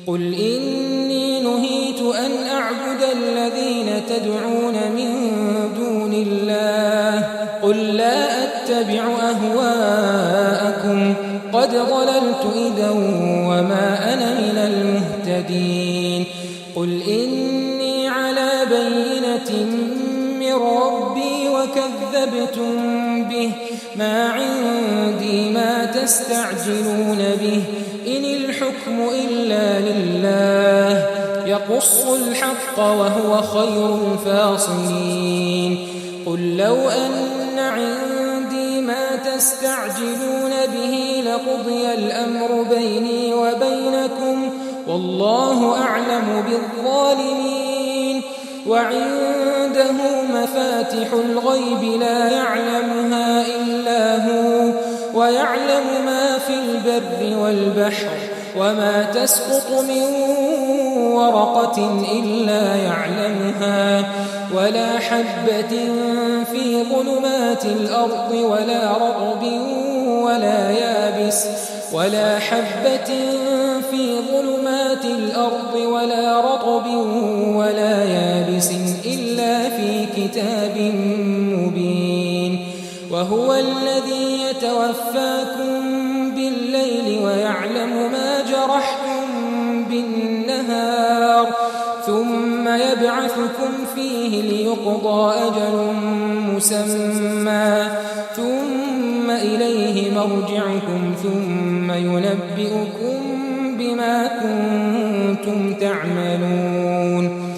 قل إني نهيت أن أعبد الذين تدعون من دون الله قل لا أتبع أهواءكم قد ضللت إذا وما أنا من المهتدين قل إني على بينة من ربي وكذبتم به ما عندي ما تستعجلون به إن الحكم إلا لله يقص الحق وهو خير الفاصلين قل لو أن عندي ما تستعجلون به لقضي الأمر بيني وبينكم والله أعلم بالظالمين وعنده مفاتح الغيب لا يعلمها إلا هو ويعلم ما في البر والبحر وما تسقط من ورقة إلا يعلمها ولا حبة في ظلمات الأرض ولا رطب ولا يابس ولا حبة في ظلمات الأرض ولا رطب ولا يابس إلا في كتاب مبين وهو الذي يتوفاكم بالليل ويعلم ما جرحتم بالنهار ثم يبعثكم فيه ليقضى أجل مسمى ثم إليه مرجعكم ثم ينبئكم بما كنتم تعملون